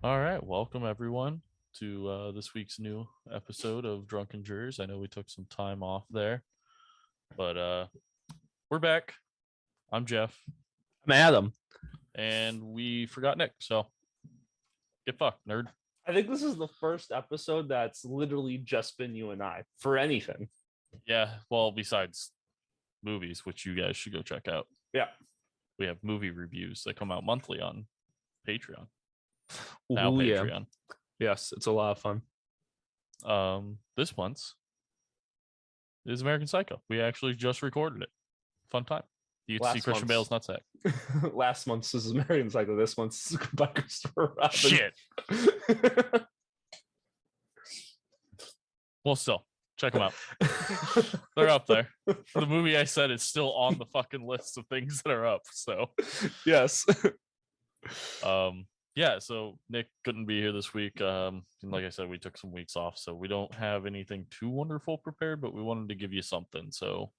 All right, welcome everyone to this week's new episode of Drunken Jurors. I know we took some time off there, but we're back. I'm Jeff, I'm Adam. and we forgot Nick, so get fucked, nerd. I think this is the first episode that's literally just been you and I for anything. Yeah, well, besides movies, which you guys should go check out. Yeah. We have movie reviews that come out monthly on Patreon. Now Ooh, yeah. Patreon. Yes, it's a lot of fun. This month's is American Psycho. We actually just recorded it. Fun time. You get to see Christian Bale's nutsack. Last month's is American Psycho. This month's by Christopher Robin. Shit. Well, still, check them out. They're up there. The movie I said is still on the fucking list of things that are up. So, yes. Yeah. So Nick couldn't be here this week. Like I said, we took some weeks off, so we don't have anything too wonderful prepared, but we wanted to give you something. So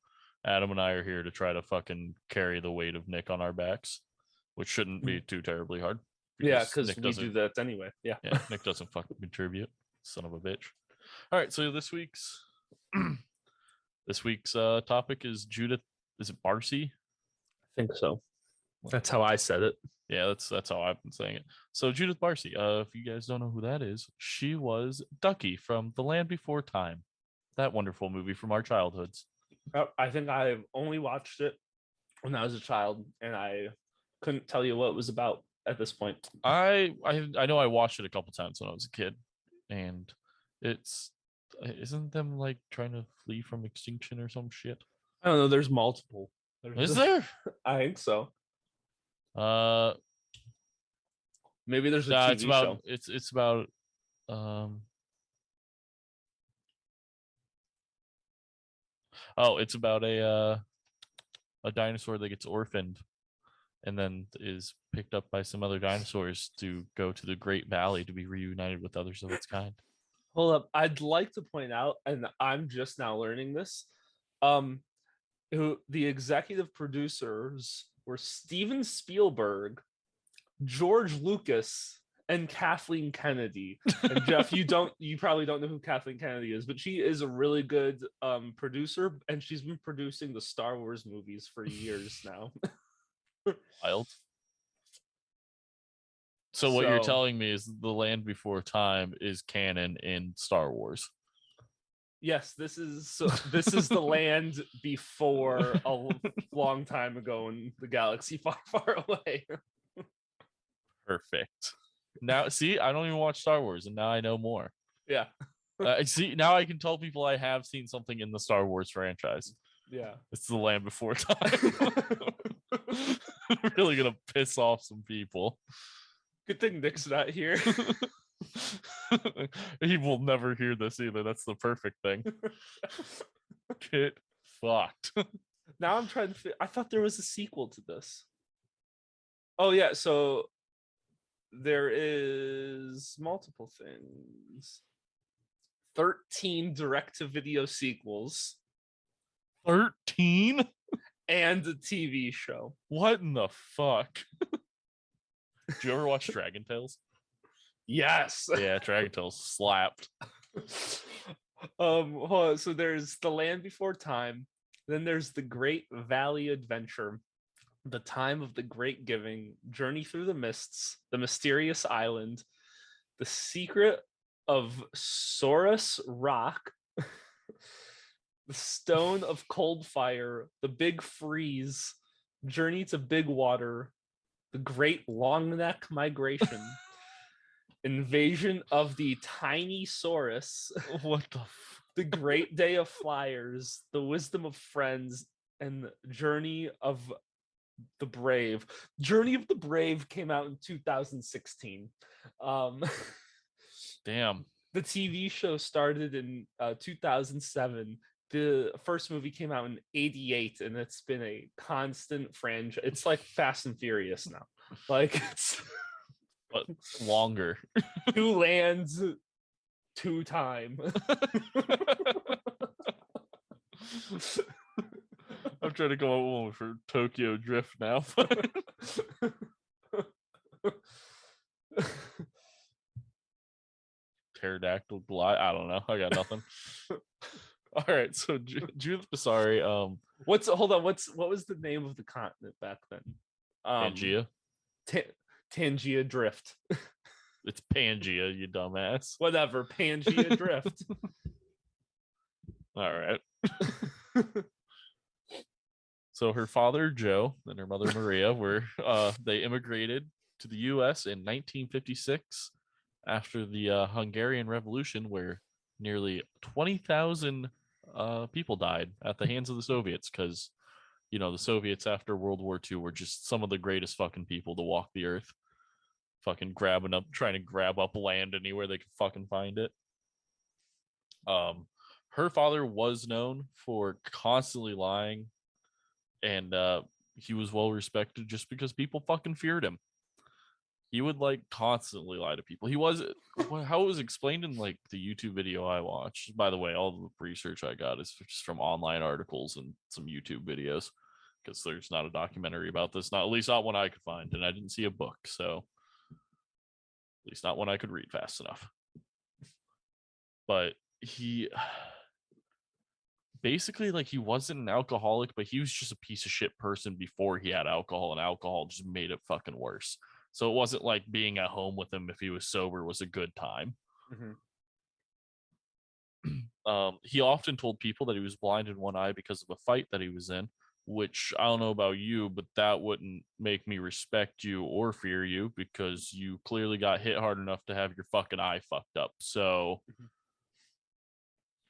Adam and I are here to try to fucking carry the weight of Nick on our backs, which shouldn't be too terribly hard. Yeah, because we do that anyway. Yeah. Nick doesn't fucking contribute. Son of a bitch. All right, so this week's topic is Judith. Is it Barsi? I think so. That's how I said it. Yeah, that's how I've been saying it. So Judith Barsi, if you guys don't know who that is, she was Ducky from The Land Before Time, that wonderful movie from our childhoods. I think I've only watched it when I was a child, and I couldn't tell you what it was about at this point. I know I watched it a couple times when I was a kid, and isn't them like trying to flee from extinction or some shit? I don't know. There's multiple. Is there? I think so. Uh, Maybe there's a TV show. It's about it's about a dinosaur that gets orphaned and then is picked up by some other dinosaurs to go to the Great Valley to be reunited with others of its kind. Hold up. I'd like to point out, and I'm just now learning this, who the executive producers were Steven Spielberg, George Lucas, and Kathleen Kennedy. And Jeff, you probably don't know who Kathleen Kennedy is, but she is a really good producer, and she's been producing the Star Wars movies for years now. Wild. So what you're telling me is The Land Before Time is canon in Star Wars. Yes, this is the land before a long time ago in the galaxy far, far away. Perfect. Now, see, I don't even watch Star Wars, and now I know more. Yeah. See, now I can tell people I have seen something in the Star Wars franchise. Yeah. It's The Land Before Time. Really gonna piss off some people. Good thing Nick's not here. He will never hear this either. That's the perfect thing. Get fucked. Now I'm trying to I thought there was a sequel to this. Oh yeah, so there is multiple things. 13 direct-to-video sequels. 13? And a TV show. What in the fuck? Did you ever watch Dragon Tales? Yes. Yeah, Dragon Tales slapped. So there's The Land Before Time. Then there's The Great Valley Adventure, The Time of the Great Giving, Journey Through the Mists, The Mysterious Island, The Secret of Saurus Rock, The Stone of Cold Fire, The Big Freeze, Journey to Big Water, The Great Long Neck Migration, Invasion of the Tiny Saurus, The Great Day of Flyers, The Wisdom of Friends, and Journey of the Brave. Journey of the Brave came out in 2016. Damn. The TV show started in 2007. The first movie came out in 88, and it's been a constant franchise. It's like Fast and Furious now. Like it's but longer. 2 lands, 2 time. I'm trying to come up with one for Tokyo Drift now. pterodactyl glide. I don't know. I got nothing. All right, so Judith Barsi, what was the name of the continent back then? Pangea. Tangia Drift. It's Pangea, you dumbass. Whatever, Pangea Drift. All right. So her father Joe and her mother Maria were they immigrated to the U.S. in 1956 after the Hungarian Revolution, where nearly 20,000 people died at the hands of the Soviets, because the Soviets after World War II were just some of the greatest fucking people to walk the earth, fucking trying to grab up land anywhere they could fucking find it. Her father was known for constantly lying, and he was well respected just because people fucking feared him. He would constantly lie to people. He was how it was explained in the YouTube video I watched. By the way, all the research I got is just from online articles and some YouTube videos, because there's not a documentary about this, at least not one I could find, and I didn't see a book, so at least not one I could read fast enough. But he basically he wasn't an alcoholic, but he was just a piece of shit person before he had alcohol, and alcohol just made it fucking worse. So it wasn't like being at home with him if he was sober was a good time. He often told people that he was blind in one eye because of a fight that he was in, which I don't know about you, but that wouldn't make me respect you or fear you, because you clearly got hit hard enough to have your fucking eye fucked up. So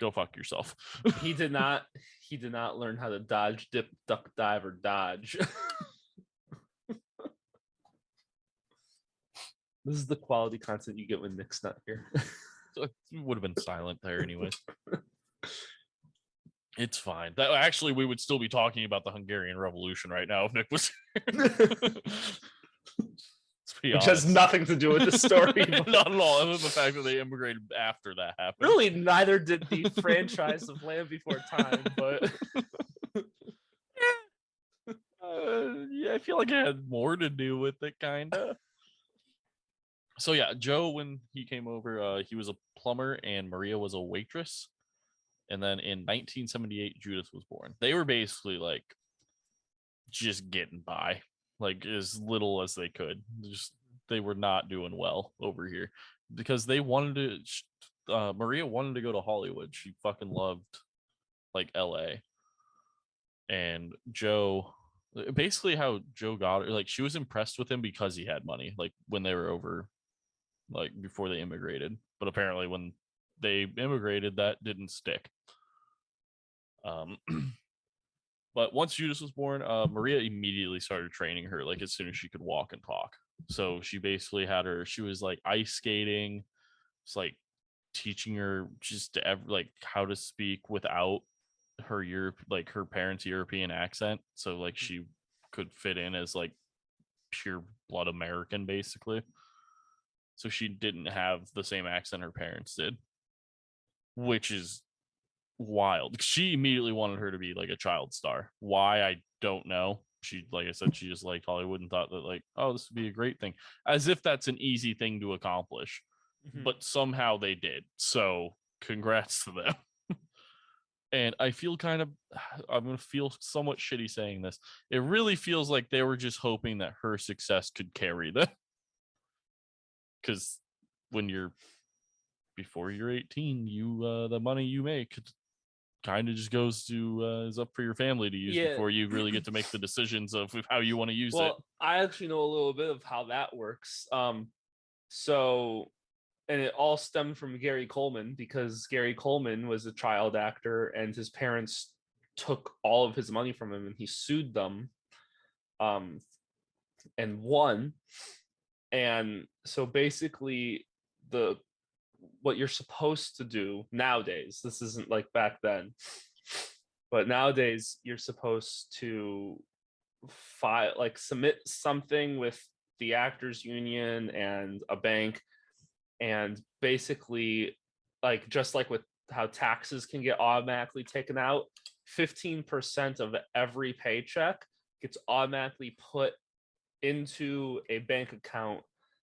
go fuck yourself. He did not learn how to dodge, dip, duck, dive, or dodge. This is the quality content you get when Nick's not here. So it would have been silent there anyways. It's fine. That actually, we would still be talking about the Hungarian Revolution right now if Nick was here. Which has nothing to do with the story. Not at all. Other than the fact that they immigrated after that happened. Really, neither did the franchise of Land Before Time, but yeah, I feel like it had more to do with it, kind of. So yeah, Joe, when he came over, he was a plumber and Maria was a waitress. And then in 1978, Judith was born. They were basically just getting by, as little as they could. They were not doing well over here because they wanted to. Maria wanted to go to Hollywood. She fucking loved LA. And Joe, basically how Joe got her, she was impressed with him because he had money. When they were over. Before they immigrated, but apparently when they immigrated, that didn't stick. But once Judith was born, Maria immediately started training her as soon as she could walk and talk. So she basically had her. She was ice skating. It's teaching her just how to speak without her her parents' European accent, so she could fit in as pure blood American basically. So she didn't have the same accent her parents did, which is wild. She immediately wanted her to be a child star. Why, I don't know. She, I said, she just liked Hollywood and thought that oh, this would be a great thing. As if that's an easy thing to accomplish. But somehow they did. So congrats to them. And I feel I'm going to feel somewhat shitty saying this. It really feels like they were just hoping that her success could carry them. Because before you're 18, you the money you make kind of just goes to is up for your family to use before you really get to make the decisions of how you want to use it. I actually know a little bit of how that works. So, and it all stemmed from Gary Coleman, because Gary Coleman was a child actor and his parents took all of his money from him and he sued them and won. And so basically what you're supposed to do nowadays, this isn't back then, but nowadays you're supposed to file submit something with the actors union and a bank, and basically just with how taxes can get automatically taken out, 15% of every paycheck gets automatically put into a bank account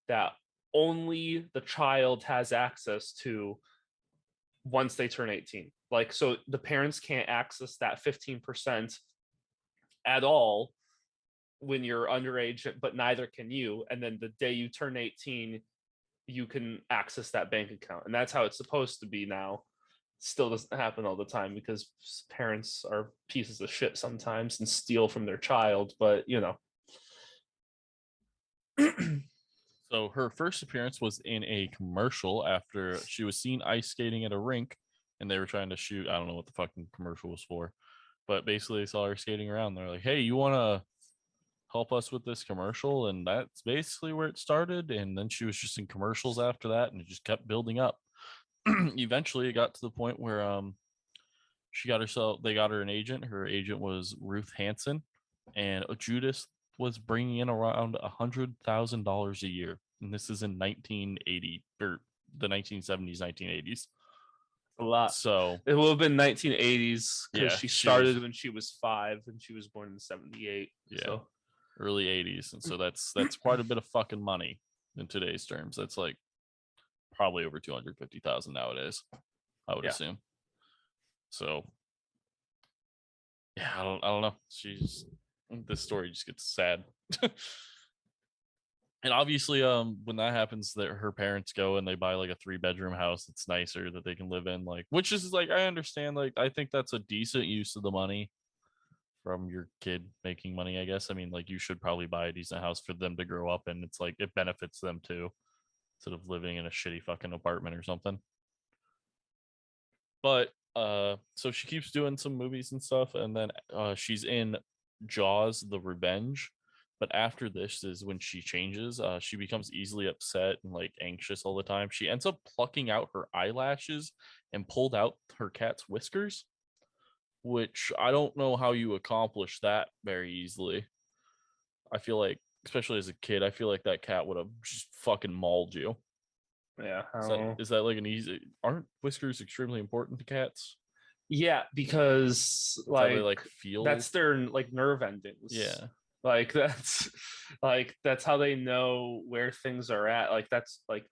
that only the child has access to once they turn 18. Like, so the parents can't access that 15% at all when you're underage, but neither can you. And then the day you turn 18, you can access that bank account. And that's how it's supposed to be now. Still doesn't happen all the time because parents are pieces of shit sometimes and steal from their child, but you know. So her first appearance was in a commercial after she was seen ice skating at a rink, and they were trying to shoot. I don't know what the fucking commercial was for, but basically they saw her skating around. They're like, "Hey, you want to help us with this commercial?" And that's basically where it started. And then she was just in commercials after that, and it just kept building up. Eventually, it got to the point where they got her an agent. Her agent was Ruth Hansen, and Judith was bringing in around $100,000 a year, and this is in 1980 or the 1970s, 1980s. A lot. So it will have been 1980s because yeah, she started when she was 5 and she was born in 78. Yeah, so early 80s, and so that's quite a bit of fucking money in today's terms. That's like probably over 250,000 nowadays, I would assume. So yeah, I don't know. This story just gets sad. And obviously, when that happens, that her parents go and they buy like a 3-bedroom house that's nicer that they can live in, like, which is like, I understand, like, I think that's a decent use of the money from your kid making money, I guess. I mean, like, you should probably buy a decent house for them to grow up in. It's like, it benefits them too, instead of living in a shitty fucking apartment or something. But so she keeps doing some movies and stuff, and then she's in Jaws: The Revenge. But after this is when she changes. She becomes easily upset and like anxious all the time. She ends up plucking out her eyelashes and pulled out her cat's whiskers, which I don't know how you accomplish that very easily. I feel like, especially as a kid, I feel like that cat would have just fucking mauled you. yeah, Is that like an easy? Aren't whiskers extremely important to cats? yeah, because That's how they like feel. that's their like nerve endings. Yeah. Like that's how they know where things are at. Like that's like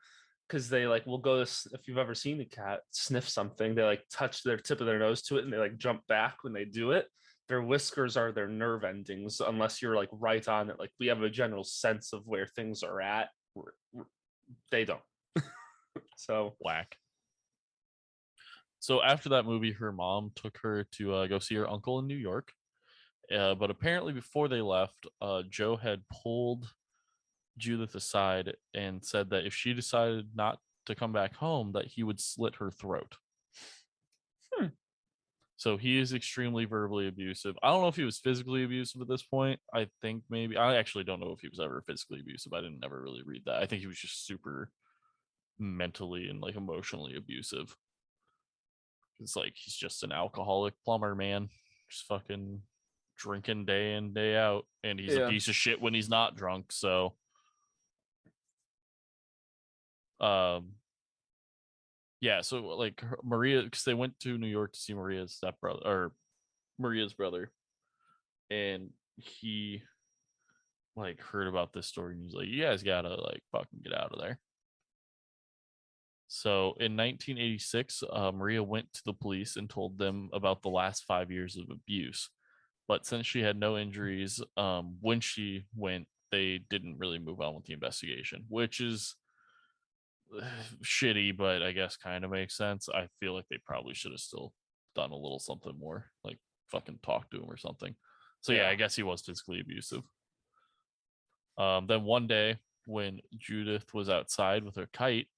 because they like will go to, if you've ever seen a cat sniff something, they like touch their tip of their nose to it and they like jump back when they do it. Their whiskers are their nerve endings, unless you're like right on it. Like we have a general sense of where things are at. They don't. So whack. So after that movie, her mom took her to go see her uncle in New York. But apparently, before they left, Joe had pulled Judith aside and said that if she decided not to come back home, that he would slit her throat. So he is extremely verbally abusive. I don't know if he was physically abusive at this point. I think maybe. I actually don't know if he was ever physically abusive. I didn't ever really read that. I think he was just super mentally and like emotionally abusive. It's like he's just an alcoholic plumber, man. Just fucking drinking day in, day out. And he's a piece of shit when he's not drunk. So yeah, so like Maria, because they went to New York to see Maria's stepbrother or Maria's brother, and he like heard about this story and he's like, you guys gotta like fucking get out of there. So in 1986, Maria went to the police and told them about the last 5 years of abuse. But since she had no injuries, when she went, they didn't really move on with the investigation, which is shitty, but I guess kind of makes sense. I feel like they probably should have still done a little something more, like fucking talk to him or something. So yeah, I guess he was physically abusive. Then one day when Judith was outside with her kite,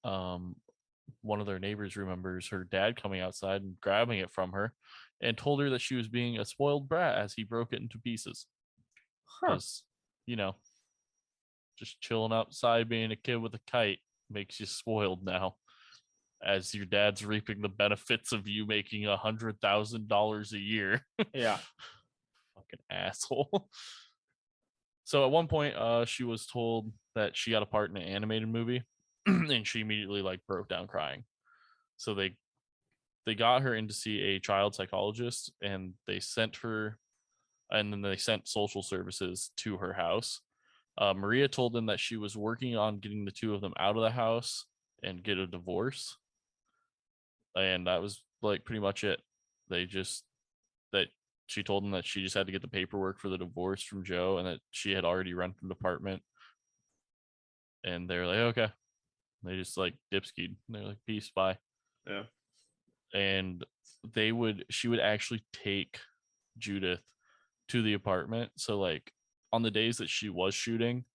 one of their neighbors remembers her dad coming outside and grabbing it from her and told her that she was being a spoiled brat as he broke it into pieces. Because, you know, just chilling outside being a kid with a kite makes you spoiled now, as your dad's reaping the benefits of you making $100,000 a year. Yeah. Fucking asshole. So at one point, she was told that she got a part in an animated movie, and she immediately like broke down crying. So they got her in to see a child psychologist, and they sent her, and then they sent social services to her house. Maria told them that she was working on getting the two of them out of the house and get a divorce. And that was like pretty much it. That she told them that she just had to get the paperwork for the divorce from Joe and that she had already rented an apartment. And they're like, okay. They just like dipskied. They're like, peace, bye. Yeah. And she would actually take Judith to the apartment. So like on the days that she was shooting,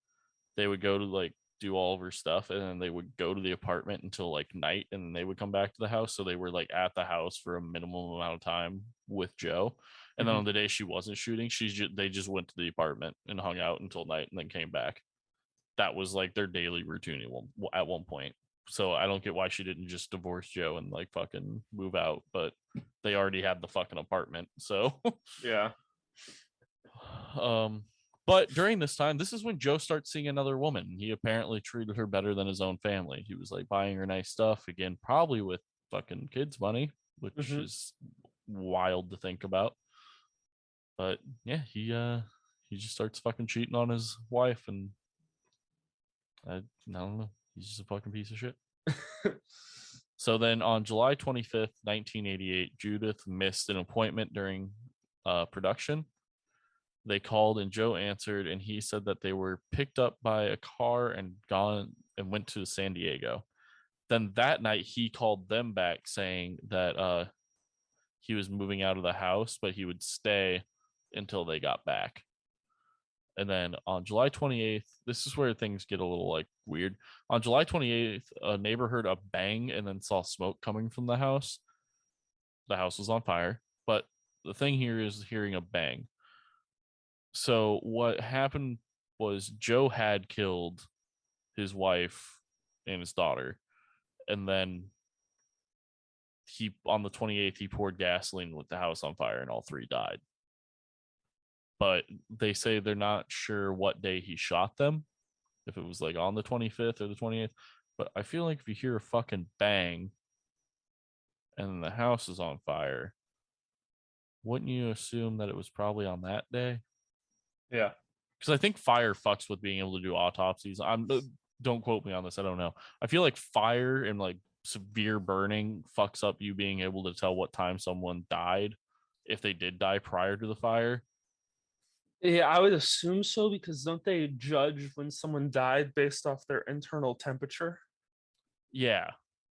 they would go to like do all of her stuff and then they would go to the apartment until like night and then they would come back to the house. So they were like at the house for a minimum amount of time with Joe. And then on the day she wasn't shooting, they just went to the apartment and hung out until night and then came back. That was like their daily routine at one point. So I don't get why she didn't just divorce Joe and like fucking move out, but they already had the fucking apartment. So yeah. But during this time, this is when Joe starts seeing another woman. He apparently treated her better than his own family. He was like buying her nice stuff again, probably with fucking kids' money, which is wild to think about. But yeah, he just starts fucking cheating on his wife, and I don't know. He's just a fucking piece of shit. So then on July 25th, 1988, Judith missed an appointment during production. They called and Joe answered, and he said that they were picked up by a car and gone and went to San Diego. Then that night, he called them back saying that he was moving out of the house, but he would stay until they got back. And then on July 28th, this is where things get a little like weird. On July 28th, a neighbor heard a bang and then saw smoke coming from the house. The house was on fire. But the thing here is hearing a bang. So what happened was Joe had killed his wife and his daughter. And then on the 28th, he poured gasoline with the house on fire and all three died. But they say they're not sure what day he shot them, if it was like on the 25th or the 28th. But I feel like if you hear a fucking bang and then the house is on fire, wouldn't you assume that it was probably on that day? Yeah. Because I think fire fucks with being able to do autopsies. Don't quote me on this. I don't know. I feel like fire and like severe burning fucks up you being able to tell what time someone died if they did die prior to the fire. Yeah, I would assume so because don't they judge when someone died based off their internal temperature? Yeah.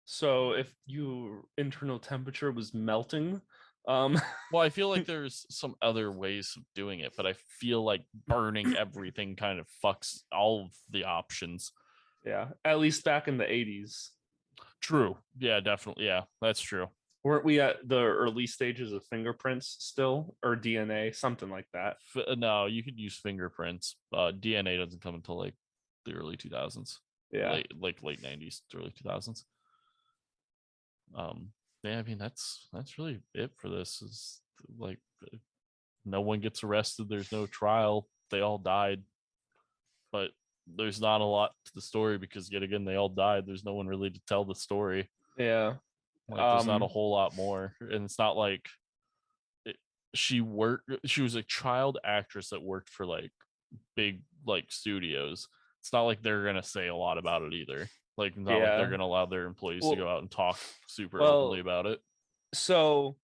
So if your internal temperature was melting, well, I feel like there's some other ways of doing it, but I feel like burning everything kind of fucks all of the options. Yeah, at least back in the 80s. True. Yeah, definitely. Yeah, that's true. Weren't we at the early stages of fingerprints still, or DNA, something like that? No, you could use fingerprints. DNA doesn't come until like the early 2000s. Yeah, late 90s, early 2000s. Yeah, I mean that's really it for this. Is like no one gets arrested. There's no trial. They all died, but there's not a lot to the story because yet again they all died. There's no one really to tell the story. Yeah. Like there's not a whole lot more, and it's not like she was a child actress that worked for like big like studios. It's not like they're gonna say a lot about it either. Like not like they're gonna allow their employees to go out and talk super openly about it. So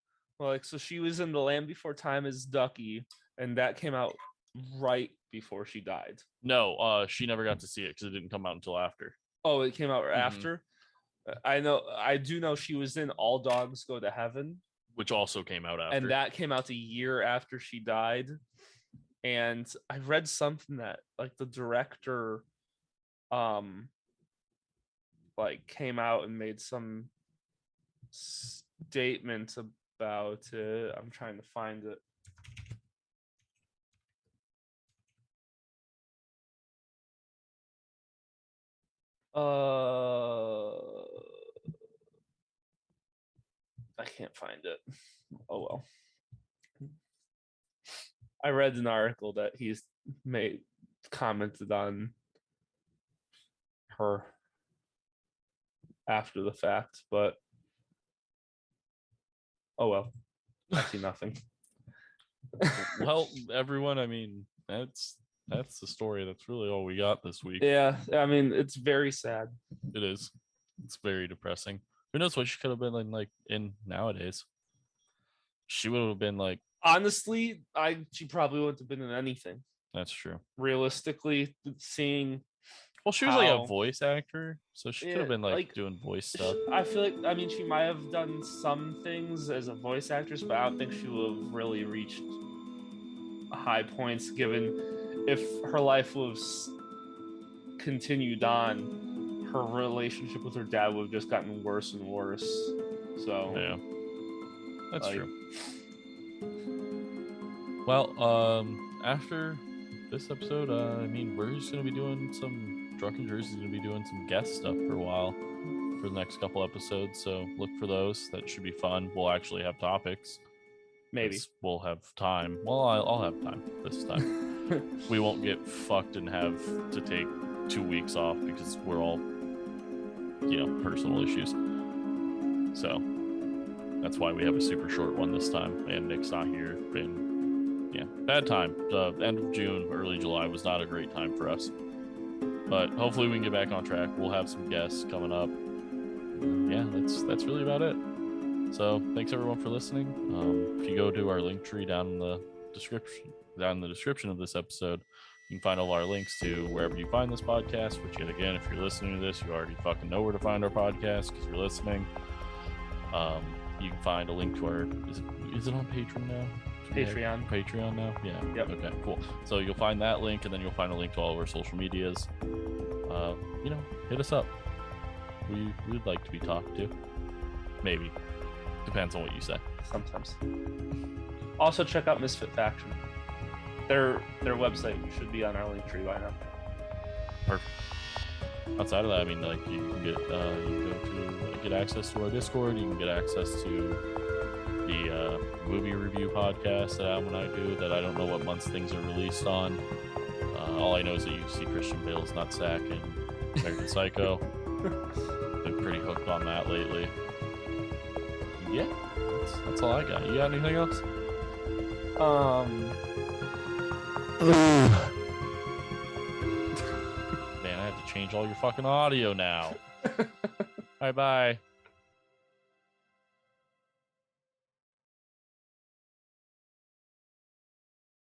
she was in The Land Before Time as Ducky, and that came out right before she died. No, she never got to see it because it didn't come out until after. Oh, it came out after. I do know she was in All Dogs Go to Heaven, which also came out after, and that came out a year after she died. And I read something that like the director like came out and made some statement about it. I'm trying to find it. I can't find it. Oh well. I read an article that he's commented on her after the fact, but oh well. I see nothing. Well, everyone, I mean, that's the story. That's really all we got this week. Yeah, I mean, it's very sad. It is. It's very depressing. Who knows what she could have been like in nowadays? She would have been like. Honestly, she probably wouldn't have been in anything. That's true. Realistically, seeing. Well, she was like a voice actor, so she could have been like doing voice stuff. I feel like, I mean, she might have done some things as a voice actress, but I don't think she would have really reached high points given if her life was continued on, her relationship with her dad would have just gotten worse and worse. So yeah, that's true. Well, after this episode, I mean, we're just gonna be doing some Drunken Jurors is gonna be doing some guest stuff for a while for the next couple episodes. So look for those. That should be fun. We'll actually have topics. Maybe we'll have time. Well, I'll have time this time. We won't get fucked and have to take 2 weeks off because we're all, personal issues. So that's why we have a super short one this time. And Nick's not here. Bad time. The end of June, early July was not a great time for us. But hopefully we can get back on track. We'll have some guests coming up. Yeah, that's really about it. So thanks everyone for listening. If you go to our link tree down in the description of this episode, you can find all our links to wherever you find this podcast, which yet again, if you're listening to this, you already fucking know where to find our podcast because you're listening. You can find a link to our, is it on Patreon now? Patreon now? Yeah. Yep. Okay, cool. So you'll find that link, and then you'll find a link to all of our social medias. Hit us up. We'd like to be talked to. Maybe. Depends on what you say. Sometimes. Also check out Misfit Faction. Their website should be on our link tree by now. Perfect. Outside of that, I mean, like you can get access to our Discord. You can get access to the movie review podcast that Adam and I do. That I don't know what months things are released on. All I know is that you see Christian Bale's nutsack and American Psycho. Been pretty hooked on that lately. Yeah, that's all I got. You got anything else? Man, I have to change all your fucking audio now. Bye bye.